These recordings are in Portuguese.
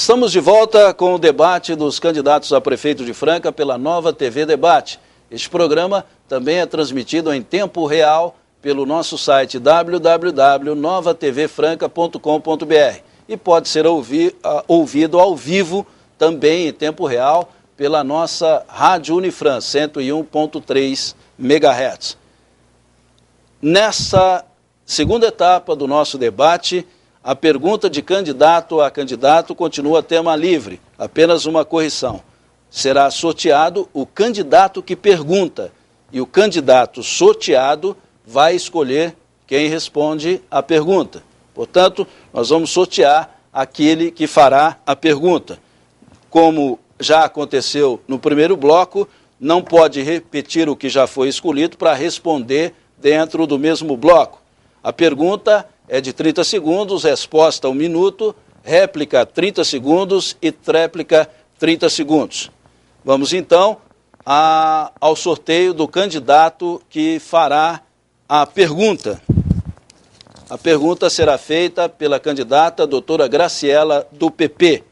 Estamos de volta com o debate dos candidatos a prefeito de Franca pela Nova TV Debate. Este programa também é transmitido em tempo real pelo nosso site www.novatvfranca.com.br e pode ser ouvido ao vivo também em tempo real pela nossa Rádio Unifran 101.3 MHz. Nessa segunda etapa do nosso debate, a pergunta de candidato a candidato continua tema livre, apenas uma correção. Será sorteado o candidato que pergunta e o candidato sorteado vai escolher quem responde a pergunta. Portanto, nós vamos sortear aquele que fará a pergunta. Como já aconteceu no primeiro bloco, não pode repetir o que já foi escolhido para responder dentro do mesmo bloco. A pergunta é de 30 segundos, resposta 1 minuto, réplica 30 segundos e tréplica 30 segundos. Vamos então ao sorteio do candidato que fará a pergunta. A pergunta será feita pela candidata doutora Graciela, do PP.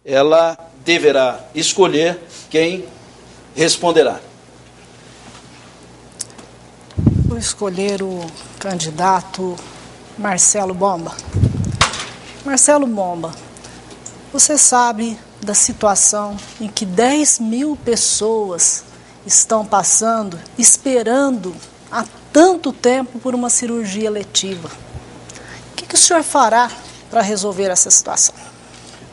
Ela deverá escolher quem responderá. Vou escolher o candidato Marcelo Bomba. Marcelo Bomba, você sabe da situação em que 10 mil pessoas estão passando, esperando há tanto tempo por uma cirurgia eletiva. O que o senhor fará para resolver essa situação?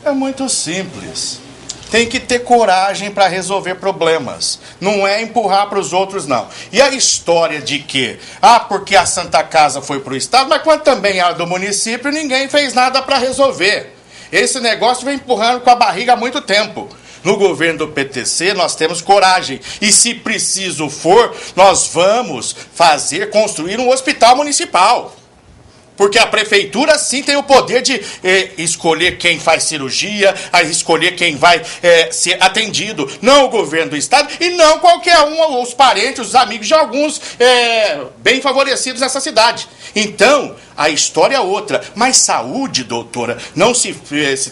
É muito simples. Tem que ter coragem para resolver problemas. Não é empurrar para os outros, não. E a história de que, porque a Santa Casa foi para o Estado, mas quando também era do município, ninguém fez nada para resolver. Esse negócio vem empurrando com a barriga há muito tempo. No governo do PTC, nós temos coragem. E se preciso for, nós vamos construir um hospital municipal. Porque a prefeitura, sim, tem o poder de escolher quem faz cirurgia, escolher quem vai ser atendido. Não o governo do estado e não qualquer um, os parentes, os amigos de alguns bem favorecidos nessa cidade. Então, a história é outra. Mas saúde, doutora, não se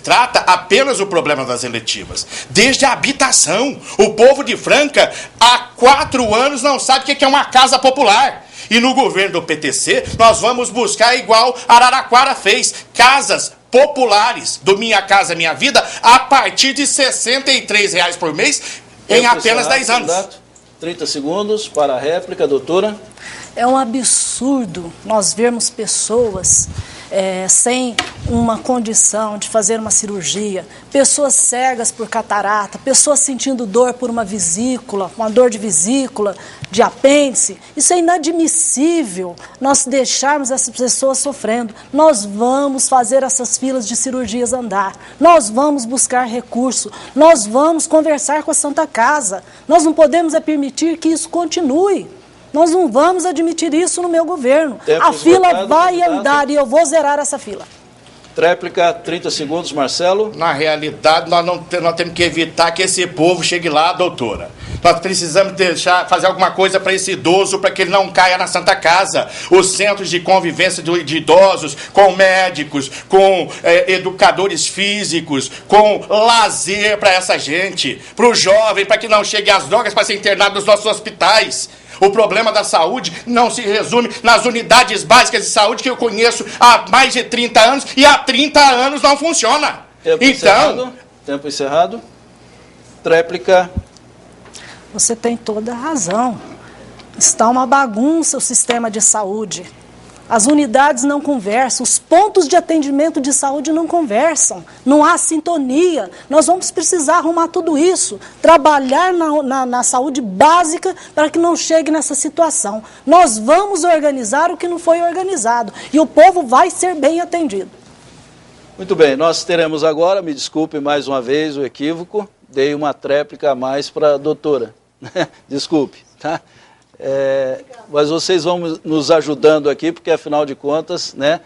trata apenas do problema das eletivas. Desde a habitação. O povo de Franca, há 4 anos, não sabe o que é uma casa popular. E no governo do PTC, nós vamos buscar igual Araraquara fez, casas populares do Minha Casa Minha Vida, a partir de R$ 63,00 por mês, em apenas 10 anos. Candidato, 30 segundos para a réplica, doutora. É um absurdo nós vermos pessoas sem uma condição de fazer uma cirurgia, pessoas cegas por catarata, pessoas sentindo dor por uma vesícula, uma dor de vesícula, de apêndice. Isso é inadmissível, nós deixarmos essas pessoas sofrendo. Nós vamos fazer essas filas de cirurgias andar, nós vamos buscar recurso, nós vamos conversar com a Santa Casa. Nós não podemos permitir que isso continue. Nós não vamos admitir isso no meu governo. A fila vai andar e eu vou zerar essa fila. Tréplica, 30 segundos, Marcelo. Na realidade, nós temos que evitar que esse povo chegue lá, doutora. Nós precisamos fazer alguma coisa para esse idoso, para que ele não caia na Santa Casa. Os centros de convivência de idosos, com médicos, com educadores físicos, com lazer para essa gente, para o jovem, para que não chegue às drogas, para ser internado nos nossos hospitais. O problema da saúde não se resume nas unidades básicas de saúde que eu conheço há mais de 30 anos e há 30 anos não funciona. Tempo encerrado. Tréplica. Você tem toda a razão. Está uma bagunça o sistema de saúde. As unidades não conversam, os pontos de atendimento de saúde não conversam, não há sintonia. Nós vamos precisar arrumar tudo isso, trabalhar na saúde básica para que não chegue nessa situação. Nós vamos organizar o que não foi organizado e o povo vai ser bem atendido. Muito bem, nós teremos agora, me desculpe mais uma vez o equívoco, dei uma tréplica a mais para a doutora. Desculpe, tá? Mas vocês vão nos ajudando aqui, porque afinal de contas, né,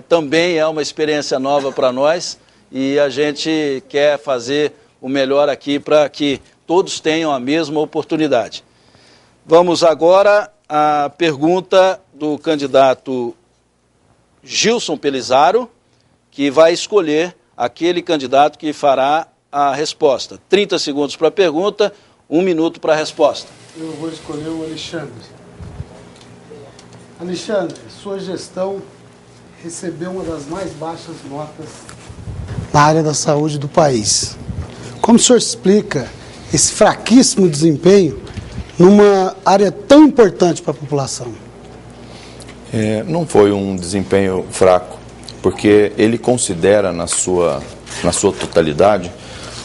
também é uma experiência nova para nós e a gente quer fazer o melhor aqui para que todos tenham a mesma oportunidade. Vamos agora à pergunta do candidato Gilson Pelizaro, que vai escolher aquele candidato que fará a resposta. 30 segundos para a pergunta, 1 minuto para a resposta. Eu vou escolher o Alexandre. Alexandre, sua gestão recebeu uma das mais baixas notas na área da saúde do país. Como o senhor explica esse fraquíssimo desempenho numa área tão importante para a população? Não foi um desempenho fraco, porque ele considera na sua totalidade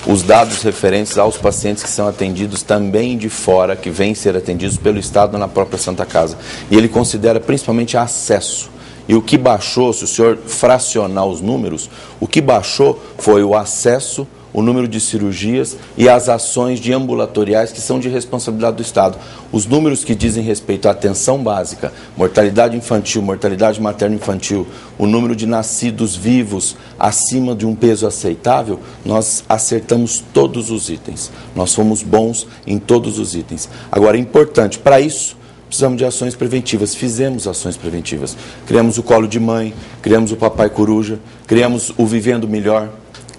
os dados referentes aos pacientes que são atendidos também de fora, que vêm ser atendidos pelo Estado na própria Santa Casa. E ele considera principalmente acesso. E o que baixou, se o senhor fracionar os números, o que baixou foi o acesso, o número de cirurgias e as ações de ambulatoriais que são de responsabilidade do Estado. Os números que dizem respeito à atenção básica, mortalidade infantil, mortalidade materno-infantil, o número de nascidos vivos acima de um peso aceitável, nós acertamos todos os itens. Nós fomos bons em todos os itens. Agora, é importante, para isso, precisamos de ações preventivas. Fizemos ações preventivas. Criamos o Colo de Mãe, criamos o Papai Coruja, criamos o Vivendo Melhor,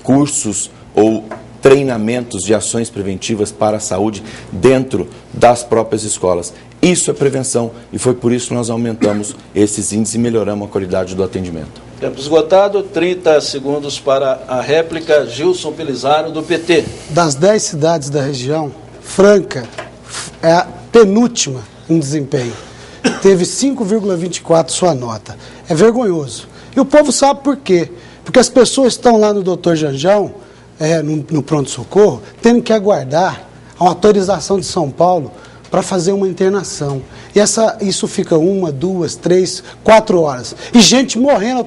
cursos ou treinamentos de ações preventivas para a saúde dentro das próprias escolas. Isso é prevenção e foi por isso que nós aumentamos esses índices e melhoramos a qualidade do atendimento. Tempo esgotado, 30 segundos para a réplica. Gilson Pelizaro, do PT. Das 10 cidades da região, Franca é a penúltima em desempenho. Teve 5,24 sua nota. É vergonhoso. E o povo sabe por quê. Porque as pessoas estão lá no Dr. Janjão, no pronto-socorro, tendo que aguardar a autorização de São Paulo para fazer uma internação. E isso fica 1, 2, 3, 4 horas. E gente morrendo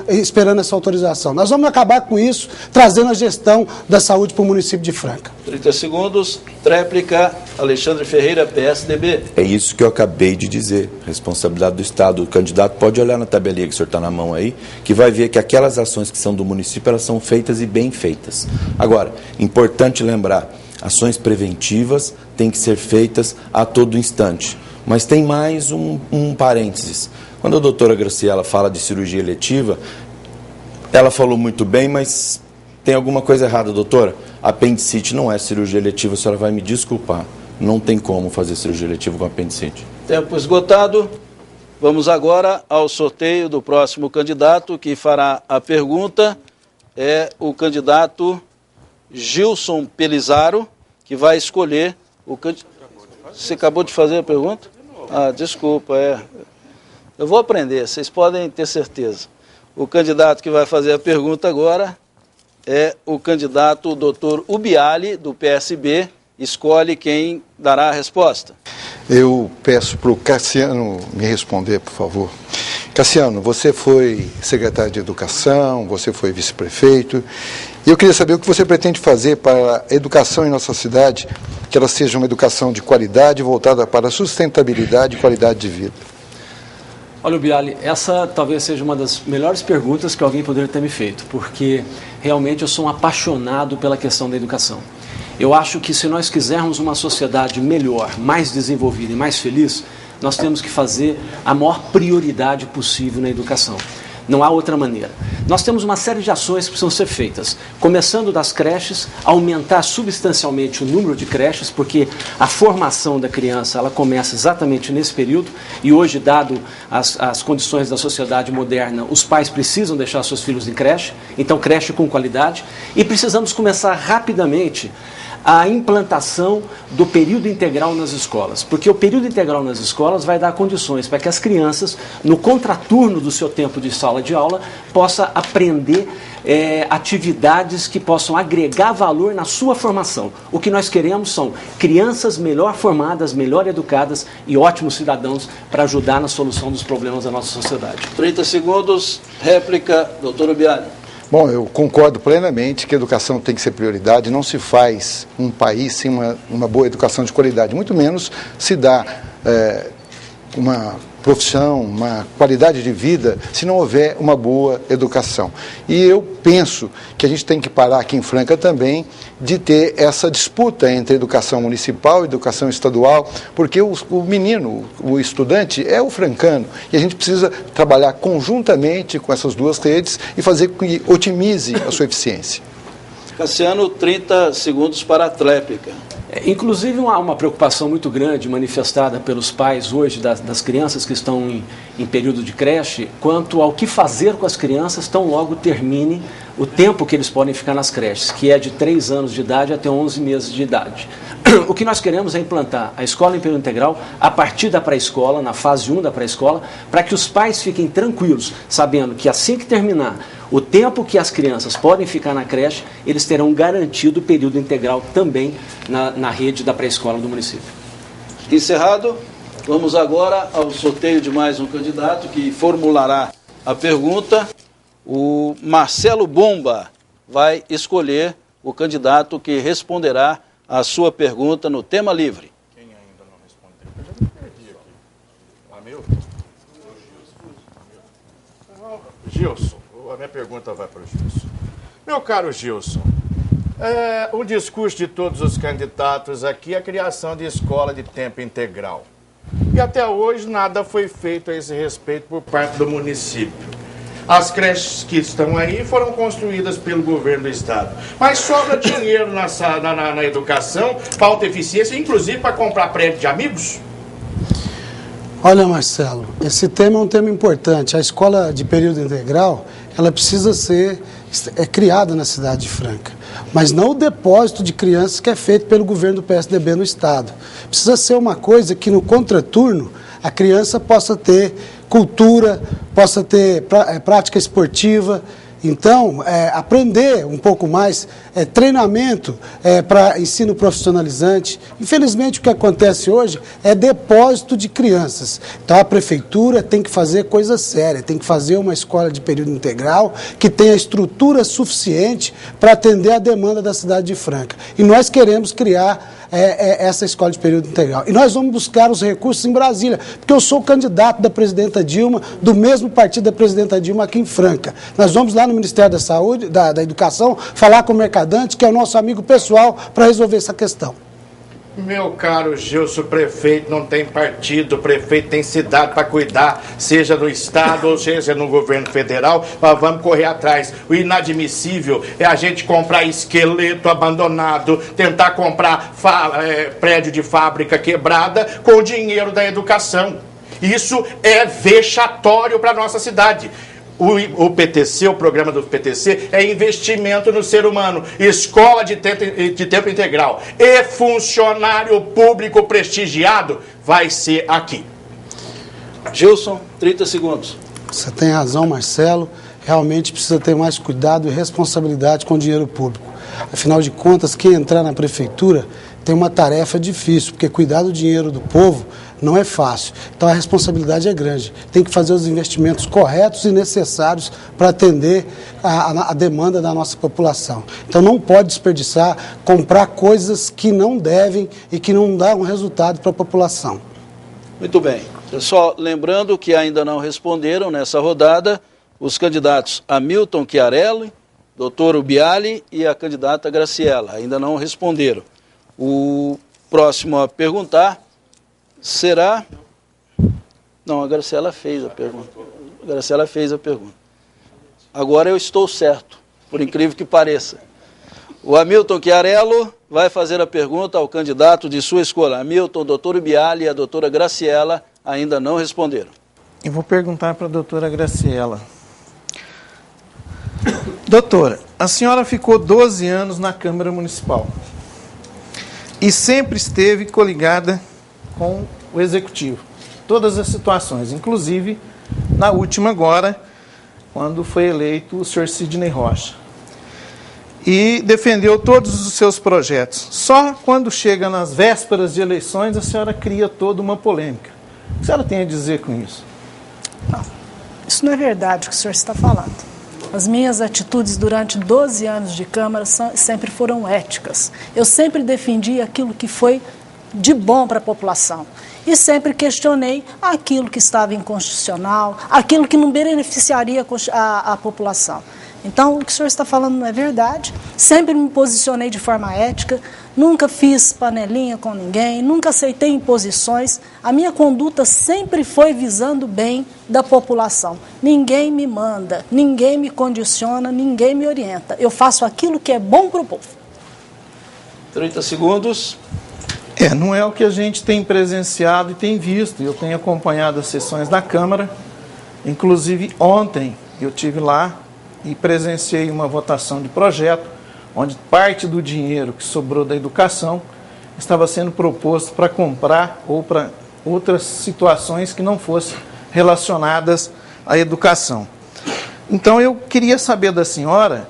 esperando essa autorização. Nós vamos acabar com isso, trazendo a gestão da saúde para o município de Franca. 30 segundos, tréplica, Alexandre Ferreira, PSDB. É isso que eu acabei de dizer, responsabilidade do Estado. O candidato pode olhar na tabelinha que o senhor está na mão aí, que vai ver que aquelas ações que são do município, elas são feitas e bem feitas. Agora, importante lembrar, ações preventivas têm que ser feitas a todo instante. Mas tem mais um parênteses. Quando a doutora Graciela fala de cirurgia eletiva, ela falou muito bem, mas tem alguma coisa errada, doutora. Apendicite não é cirurgia eletiva, a senhora vai me desculpar. Não tem como fazer cirurgia eletiva com apendicite. Tempo esgotado. Vamos agora ao sorteio do próximo candidato, que fará a pergunta. É o candidato Gilson Pelizaro, que vai escolher o candidato. Você acabou de fazer a pergunta? Desculpa, eu vou aprender, vocês podem ter certeza. O candidato que vai fazer a pergunta agora é o candidato Dr. Ubiali, do PSB. Escolhe quem dará a resposta. Eu peço para o Cassiano me responder, por favor. Cassiano, você foi secretário de Educação, você foi vice-prefeito, e eu queria saber o que você pretende fazer para a educação em nossa cidade, que ela seja uma educação de qualidade, voltada para a sustentabilidade e qualidade de vida. Olha, Biali, essa talvez seja uma das melhores perguntas que alguém poderia ter me feito, porque realmente eu sou um apaixonado pela questão da educação. Eu acho que se nós quisermos uma sociedade melhor, mais desenvolvida e mais feliz, nós temos que fazer a maior prioridade possível na educação. Não há outra maneira. Nós temos uma série de ações que precisam ser feitas, começando das creches, aumentar substancialmente o número de creches, porque a formação da criança ela começa exatamente nesse período, e hoje, dado as condições da sociedade moderna, os pais precisam deixar seus filhos em creche, então creche com qualidade, e precisamos começar rapidamente a implantação do período integral nas escolas, porque o período integral nas escolas vai dar condições para que as crianças, no contraturno do seu tempo de sala de aula, possam aprender atividades que possam agregar valor na sua formação. O que nós queremos são crianças melhor formadas, melhor educadas e ótimos cidadãos para ajudar na solução dos problemas da nossa sociedade. 30 segundos, réplica, doutor Ubiali. Bom, eu concordo plenamente que a educação tem que ser prioridade. Não se faz um país sem uma boa educação de qualidade, muito menos se dá uma profissão, uma qualidade de vida, se não houver uma boa educação. E eu penso que a gente tem que parar aqui em Franca também de ter essa disputa entre educação municipal e educação estadual, porque o menino, o estudante é o francano, e a gente precisa trabalhar conjuntamente com essas duas redes e fazer com que otimize a sua eficiência. Cassiano, 30 segundos para a tréplica. Inclusive, uma preocupação muito grande manifestada pelos pais hoje das crianças que estão em período de creche, quanto ao que fazer com as crianças tão logo termine o tempo que eles podem ficar nas creches, que é de 3 anos de idade até 11 meses de idade. O que nós queremos é implantar a escola em período integral a partir da pré-escola, na fase 1 da pré-escola, para que os pais fiquem tranquilos, sabendo que assim que terminar o tempo que as crianças podem ficar na creche, eles terão garantido o período integral também na rede da pré-escola do município. Encerrado, vamos agora ao sorteio de mais um candidato que formulará a pergunta. O Marcelo Bomba vai escolher o candidato que responderá a sua pergunta no tema livre. Quem ainda não respondeu? Eu já me perdi aqui. Hamilton? Gilson. A minha pergunta vai para o Gilson. Meu caro Gilson, o discurso de todos os candidatos aqui é a criação de escola de tempo integral. E até hoje nada foi feito a esse respeito por parte do município. As creches que estão aí foram construídas pelo governo do estado. Mas sobra dinheiro na educação, falta eficiência, inclusive para comprar prédio de amigos? Olha, Marcelo, esse tema é um tema importante. A escola de período integral, ela precisa ser criada na cidade de Franca, mas não o depósito de crianças que é feito pelo governo do PSDB no estado. Precisa ser uma coisa que no contraturno a criança possa ter cultura, possa ter prática esportiva. Então, aprender um pouco mais, treinamento para ensino profissionalizante. Infelizmente, o que acontece hoje é depósito de crianças. Então, a prefeitura tem que fazer coisa séria, tem que fazer uma escola de período integral que tenha estrutura suficiente para atender a demanda da cidade de Franca. E nós queremos criar essa escola de período integral. E nós vamos buscar os recursos em Brasília, porque eu sou candidato da presidenta Dilma, do mesmo partido da presidenta Dilma aqui em Franca. Nós vamos lá no Ministério da Saúde, da Educação, falar com o Mercadante, que é o nosso amigo pessoal, para resolver essa questão. Meu caro Gilson, o prefeito não tem partido, o prefeito tem cidade para cuidar, seja no estado ou seja no governo federal, mas vamos correr atrás. O inadmissível é a gente comprar esqueleto abandonado, tentar comprar prédio de fábrica quebrada com o dinheiro da educação. Isso é vexatório para a nossa cidade. O PTC, o programa do PTC, é investimento no ser humano, escola de tempo integral e funcionário público prestigiado vai ser aqui. Gilson, 30 segundos. Você tem razão, Marcelo. Realmente precisa ter mais cuidado e responsabilidade com o dinheiro público. Afinal de contas, quem entrar na prefeitura tem uma tarefa difícil, porque cuidar do dinheiro do povo não é fácil. Então a responsabilidade é grande. Tem que fazer os investimentos corretos e necessários para atender a demanda da nossa população. Então não pode desperdiçar, comprar coisas que não devem e que não dão resultado para a população. Muito bem. Só lembrando que ainda não responderam nessa rodada os candidatos Hamilton Chiarelli, Dr. Ubiali e a candidata Graciela. Ainda não responderam. O próximo a perguntar será... Não, a Graciela fez a pergunta. A Graciela fez a pergunta. Agora eu estou certo, por incrível que pareça. O Hamilton Chiarelli vai fazer a pergunta ao candidato de sua escolha. Hamilton, o doutor Ubiali e a doutora Graciela ainda não responderam. Eu vou perguntar para a doutora Graciela. Doutora, a senhora ficou 12 anos na Câmara Municipal e sempre esteve coligada com o Executivo. Todas as situações, inclusive na última agora, quando foi eleito o senhor Sidney Rocha. E defendeu todos os seus projetos. Só quando chega nas vésperas de eleições, a senhora cria toda uma polêmica. O que a senhora tem a dizer com isso? Não, isso não é verdade o que o senhor está falando. As minhas atitudes durante 12 anos de Câmara sempre foram éticas. Eu sempre defendi aquilo que foi de bom para a população. e sempre questionei aquilo que estava inconstitucional, aquilo que não beneficiaria a população. Então, o que o senhor está falando não é verdade. Sempre me posicionei de forma ética, nunca fiz panelinha com ninguém, nunca aceitei imposições. A minha conduta sempre foi visando o bem da população. Ninguém me manda, ninguém me condiciona, ninguém me orienta. Eu faço aquilo que é bom para o povo. 30 segundos. Não é o que a gente tem presenciado e tem visto. Eu tenho acompanhado as sessões da Câmara. Inclusive, ontem eu estive lá e presenciei uma votação de projeto, onde parte do dinheiro que sobrou da educação estava sendo proposto para comprar ou para outras situações que não fossem relacionadas à educação. Então, eu queria saber da senhora,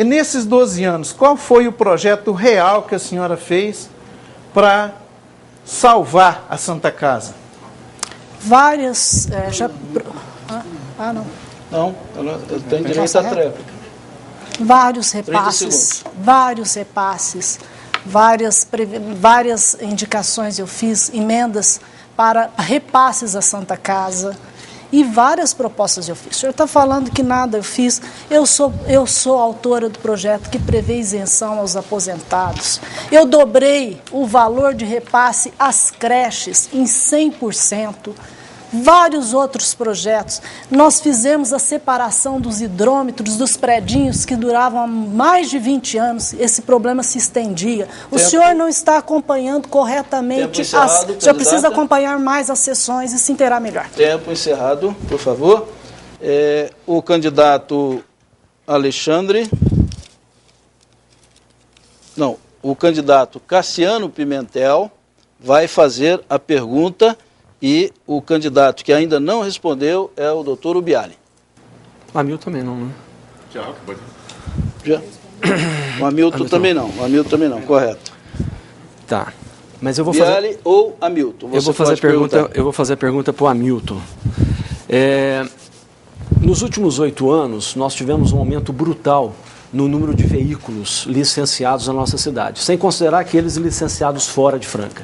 nesses 12 anos, qual foi o projeto real que a senhora fez para salvar a Santa Casa? Várias... Não, eu tenho direito à tréplica. Vários repasses, várias indicações eu fiz, emendas para repasses à Santa Casa e várias propostas eu fiz. O senhor está falando que nada eu fiz. Eu sou autora do projeto que prevê isenção aos aposentados. Eu dobrei o valor de repasse às creches em 100%. Vários outros projetos. Nós fizemos a separação dos hidrômetros, dos predinhos que duravam há mais de 20 anos. Esse problema se estendia. O senhor não está acompanhando corretamente. O senhor precisa acompanhar mais as sessões e se inteirar melhor. Tempo encerrado, por favor. O candidato Alexandre... Não, o candidato Cassiano Pimentel vai fazer a pergunta... E o candidato que ainda não respondeu é o doutor Ubiali. O Hamilton também não, né? Já. O Hamilton também não. O Hamilton também não, correto. Tá. Mas eu vou Ubiali fazer... ou Hamilton? Eu vou fazer a pergunta para o Hamilton. Nos últimos 8 anos, nós tivemos um aumento brutal no número de veículos licenciados na nossa cidade, sem considerar aqueles licenciados fora de Franca.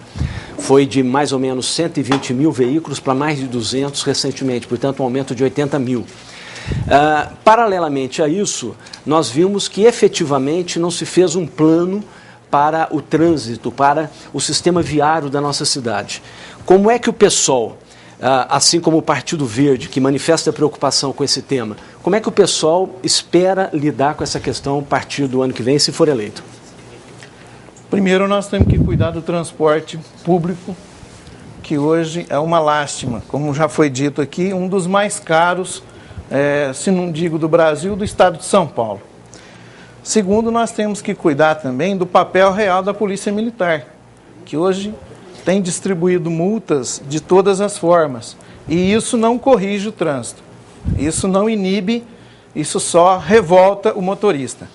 Foi de mais ou menos 120 mil veículos para mais de 200 recentemente, portanto um aumento de 80 mil. Paralelamente a isso, nós vimos que efetivamente não se fez um plano para o trânsito, para o sistema viário da nossa cidade. Como é que o PSOL, assim como o Partido Verde, que manifesta preocupação com esse tema, como é que o PSOL espera lidar com essa questão a partir do ano que vem, se for eleito? Primeiro, nós temos que cuidar do transporte público, que hoje é uma lástima. Como já foi dito aqui, um dos mais caros, se não digo do Brasil, do estado de São Paulo. Segundo, nós temos que cuidar também do papel real da Polícia Militar, que hoje tem distribuído multas de todas as formas. E isso não corrige o trânsito, isso não inibe, isso só revolta o motorista.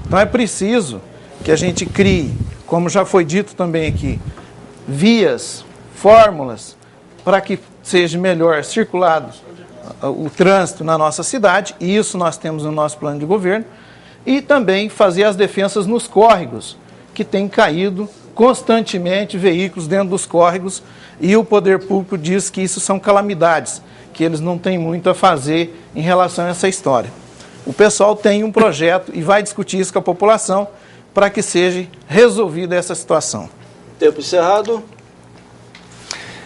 Então é preciso que a gente crie, como já foi dito também aqui, vias, fórmulas para que seja melhor circulado o trânsito na nossa cidade, e isso nós temos no nosso plano de governo, e também fazer as defensas nos córregos, que tem caído constantemente veículos dentro dos córregos, e o poder público diz que isso são calamidades, que eles não têm muito a fazer em relação a essa história. O pessoal tem um projeto e vai discutir isso com a população, para que seja resolvida essa situação. Tempo encerrado.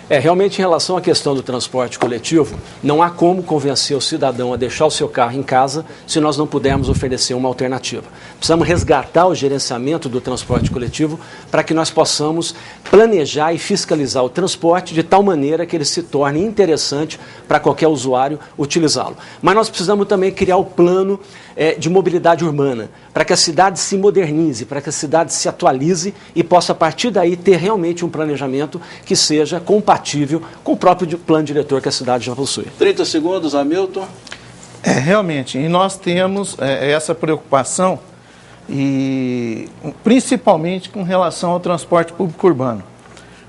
Realmente, em relação à questão do transporte coletivo, não há como convencer o cidadão a deixar o seu carro em casa se nós não pudermos oferecer uma alternativa. Precisamos resgatar o gerenciamento do transporte coletivo para que nós possamos planejar e fiscalizar o transporte de tal maneira que ele se torne interessante para qualquer usuário utilizá-lo. Mas nós precisamos também criar o plano de mobilidade urbana, para que a cidade se modernize, para que a cidade se atualize e possa, a partir daí, ter realmente um planejamento que seja compatível com o próprio plano diretor que a cidade já possui. 30 segundos, Hamilton. Realmente, e nós temos essa preocupação, e principalmente com relação ao transporte público urbano.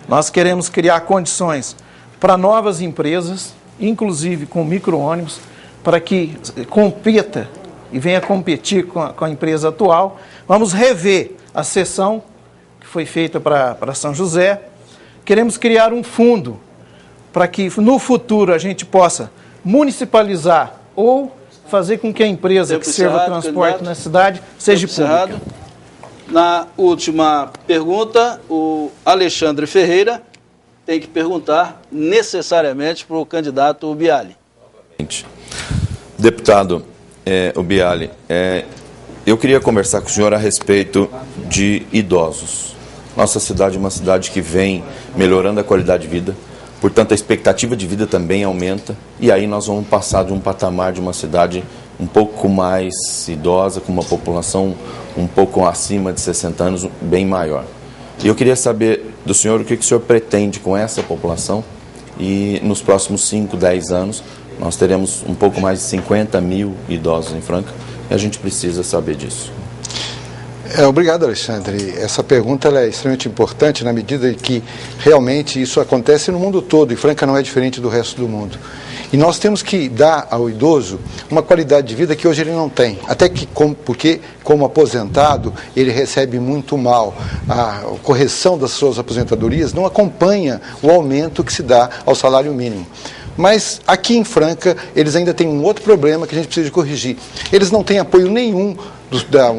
Nós queremos criar condições para novas empresas, inclusive com micro-ônibus, para que competa e venha competir com a empresa atual. Vamos rever a seção que foi feita para São José queremos criar um fundo para que no futuro a gente possa municipalizar ou fazer com que a empresa que serva transporte na cidade seja pública. Na última pergunta, o Alexandre Ferreira tem que perguntar necessariamente para o candidato Biali. Deputado Biali, eu queria conversar com o senhor a respeito de idosos. Nossa cidade é uma cidade que vem melhorando a qualidade de vida, portanto a expectativa de vida também aumenta, e aí nós vamos passar de um patamar de uma cidade um pouco mais idosa, com uma população um pouco acima de 60 anos, bem maior. E eu queria saber do senhor o que o senhor pretende com essa população, e nos próximos 5, 10 anos nós teremos um pouco mais de 50 mil idosos em Franca, e a gente precisa saber disso. Obrigado, Alexandre. Essa pergunta ela é extremamente importante na medida em que realmente isso acontece no mundo todo, e Franca não é diferente do resto do mundo. E nós temos que dar ao idoso uma qualidade de vida que hoje ele não tem. Até que, porque como aposentado, ele recebe muito mal. A correção das suas aposentadorias não acompanha o aumento que se dá ao salário mínimo. Mas aqui em Franca, eles ainda têm um outro problema que a gente precisa de corrigir. Eles não têm apoio nenhum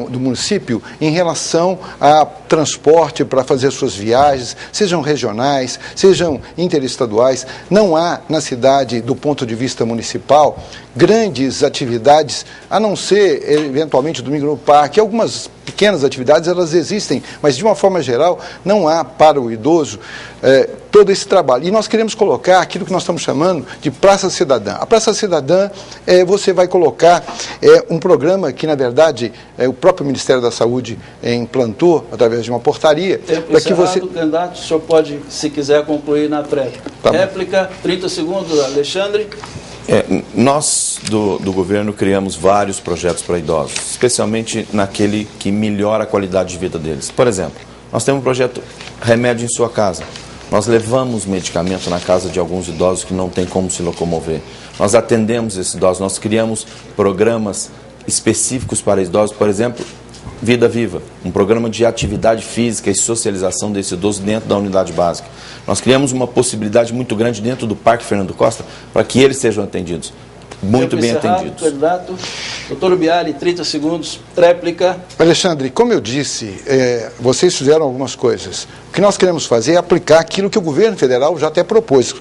do município em relação a transporte para fazer suas viagens, sejam regionais, sejam interestaduais. Não há na cidade, do ponto de vista municipal, grandes atividades, a não ser, eventualmente, domingo no parque. Algumas pequenas atividades, elas existem, mas, de uma forma geral, não há para o idoso todo esse trabalho. E nós queremos colocar aquilo que nós estamos chamando de Praça Cidadã. A Praça Cidadã, você vai colocar um programa que, na verdade, o próprio Ministério da Saúde implantou através de uma portaria. Para que você... candidato, o senhor pode, se quiser, concluir na tréplica. Tá. Réplica, 30 segundos, Alexandre. Nós, do governo, criamos vários projetos para idosos, especialmente naquele que melhora a qualidade de vida deles. Por exemplo, nós temos um projeto Remédio em Sua Casa. Nós levamos medicamento na casa de alguns idosos que não têm como se locomover. Nós atendemos esses idosos, nós criamos programas específicos para idosos, por exemplo, Vida Viva, um programa de atividade física e socialização desse idoso dentro da unidade básica. Nós criamos uma possibilidade muito grande dentro do Parque Fernando Costa para que eles sejam atendidos, muito bem atendidos. Candidato. Doutor Biali, 30 segundos, tréplica. Alexandre, como eu disse, vocês fizeram algumas coisas. O que nós queremos fazer é aplicar aquilo que o governo federal já até propôs,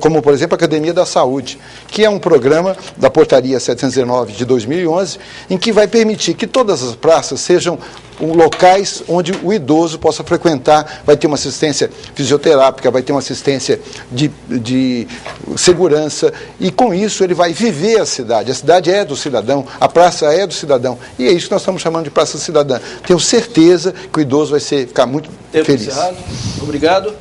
como, por exemplo, a Academia da Saúde, que é um programa da Portaria 719 de 2011, em que vai permitir que todas as praças sejam locais onde o idoso possa frequentar, vai ter uma assistência fisioterápica, vai ter uma assistência de segurança, e com isso ele vai viver a cidade é do cidadão, a praça é do cidadão, e é isso que nós estamos chamando de Praça Cidadã. Tenho certeza que o idoso vai ficar muito feliz. Encerrado. Obrigado.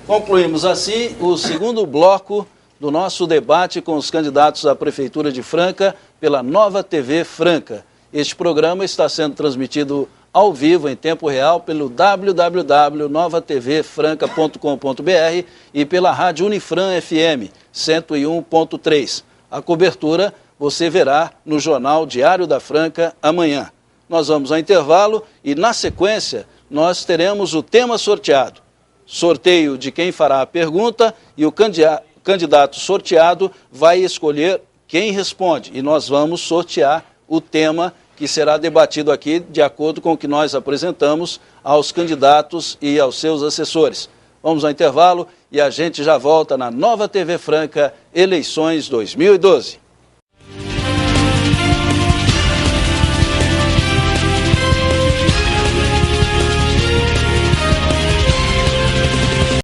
Concluímos assim o segundo bloco do nosso debate com os candidatos à Prefeitura de Franca pela Nova TV Franca. Este programa está sendo transmitido ao vivo, em tempo real, pelo www.novatvfranca.com.br e pela Rádio Unifran FM 101.3. A cobertura você verá no Jornal Diário da Franca amanhã. Nós vamos ao intervalo e, na sequência, nós teremos o tema sorteado. Sorteio de quem fará a pergunta, e o candidato sorteado vai escolher quem responde. E nós vamos sortear o tema que será debatido aqui de acordo com o que nós apresentamos aos candidatos e aos seus assessores. Vamos ao intervalo e a gente já volta na Nova TV Franca, eleições 2012.